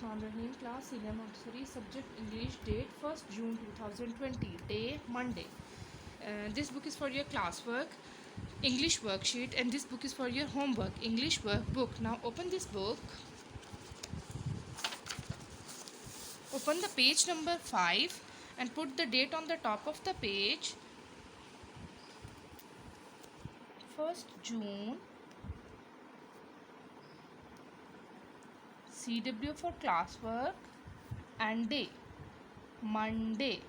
Bismillahirrahmanirrahim. Class Senior Montessori. Subject English. Date 1st June 2020. Day Monday. This book is for your classwork, English worksheet, and this book is for your homework, English workbook. Now open this book. Open the page number 5 and put the date on the top of the page. 1st June. CW for classwork and day, Monday.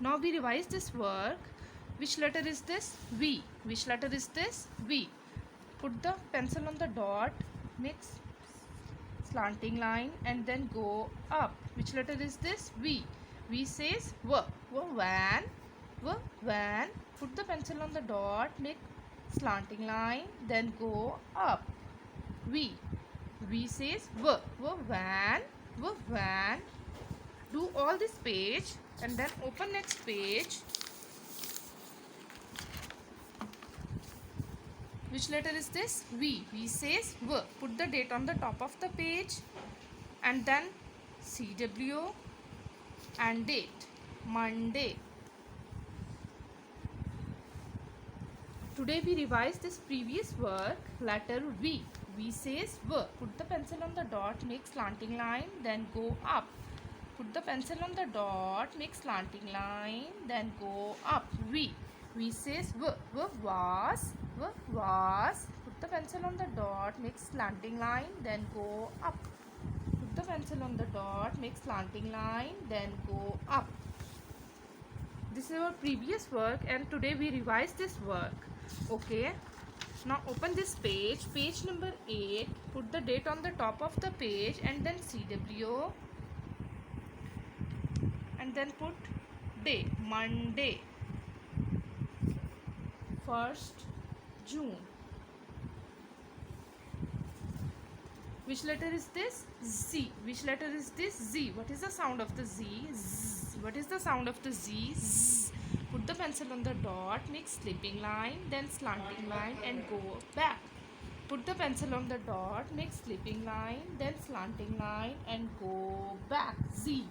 Now we revise this work. Which letter is this? V. Which letter is this? V. Put the pencil on the dot, mix slanting line and then go up. Which letter is this? V. V says V. Van. Van. Put the pencil on the dot, make slanting line, then go up. V. V says V. Van. Van. Do all this page and then open next page. Which letter is this? V. V says V. Put the date on the top of the page and then CW and date, Monday. Today we revise this previous work. Letter V. V says V. Put the pencil on the dot, make slanting line, then go up. Put the pencil on the dot, make slanting line, then go up. V. V says V. Was. Put the pencil on the dot, make slanting line, then go up. Put the pencil on the dot, make slanting line, then go up. This is our previous work and today we revise this work. Okay. Now open this page, page number 8. Put the date on the top of the page and then CW. And then put day, Monday, 1st June. Which letter is this? Z. Which letter is this? Z. What is the sound of the Z? Z. What is the sound of the Z? Z. Put the pencil on the dot, make slipping line, then slanting line and go back. Put the pencil on the dot, make slipping line, then slanting line and go back. Z.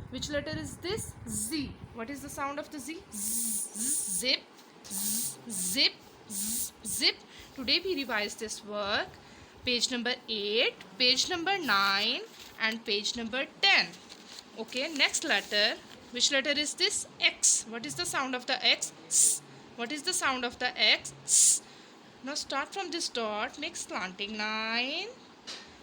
Which letter is this? Z. What is the sound of the Z? Z. Zip. Z. Zip. Z. Zip. Today we revise this work. Page number 8, page number 9 and page number 10. Okay, next letter. Which letter is this? X. What is the sound of the X? S. What is the sound of the X? S. Now start from this dot, make slanting line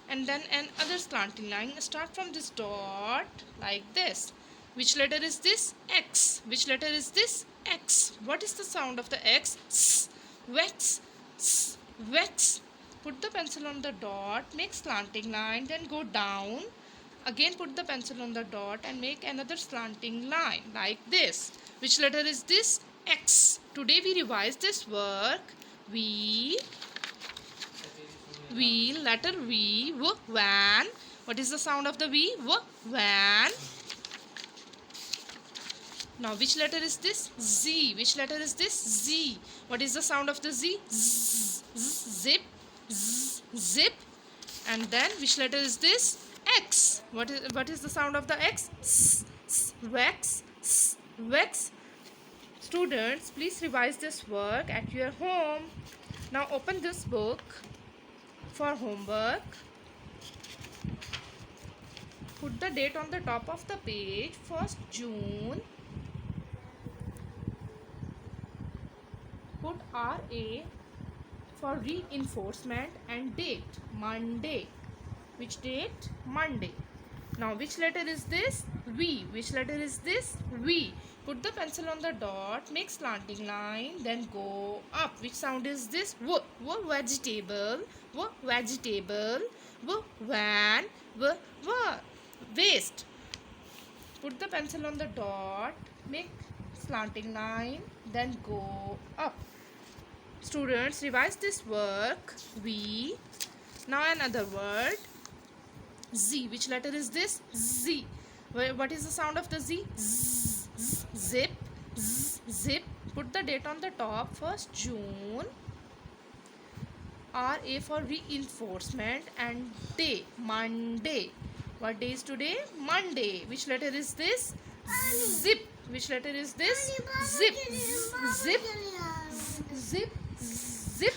and then another slanting line. Start from this dot like this. Which letter is this? X. Which letter is this? X. What is the sound of the X? S. Vex. S. Vex. Put the pencil on the dot, make slanting line, then go down. Again put the pencil on the dot and make another slanting line like this. Which letter is this? X. Today we revise this work. Letter V. Van. What is the sound of the V? Van. Now which letter is this? Z. Which letter is this? Z. What is the sound of the Z? Z. Zip. Z. Zip. And then which letter is this? X. What is the sound of the X? S. S. Vex. S. Vex. Students, please revise this work at your home. Now open this book for homework. Put the date on the top of the page, 1st June. Put RA for reinforcement and date, Monday. Which date? Monday. Now which letter is this? V. Which letter is this? V. Put the pencil on the dot, make slanting line, then go up. Which sound is this? V. Vegetable. Vegetable. Van. Waste. Put the pencil on the dot, make slanting line, then go up. Students, revise this work. V. Now another word. Z. Which letter is this? Z. What is the sound of the Z? Z. Zip. Z. Zip. Put the date on the top, 1st June. R A for reinforcement, and day, Monday. What day is today? Monday. Which letter is this? Zip. Which letter is this? Zip. Zip. Zip. Zip.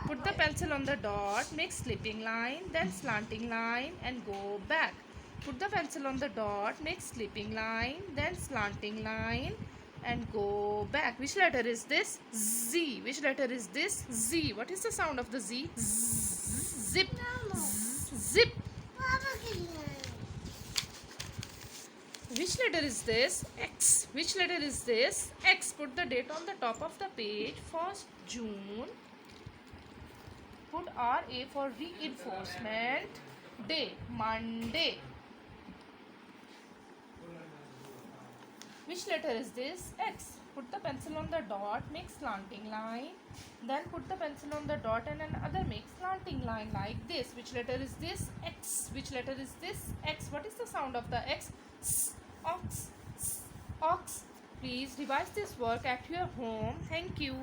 Put the pencil on the dot, make slipping line, then slanting line, and go back. Put the pencil on the dot, make slipping line, then slanting line, and go back. Which letter is this? Z. Which letter is this? Z. What is the sound of the Z? Zip. Zip. Which letter is this? X. Which letter is this? X. Put the date on the top of the page. 1st June. Put R A for reinforcement. Day, Monday. Which letter is this? X. Put the pencil on the dot, make slanting line. Then put the pencil on the dot and another make slanting line like this. Which letter is this? X. Which letter is this? X. What is the sound of the X? S. Ox. S. Ox. Please revise this work at your home. Thank you.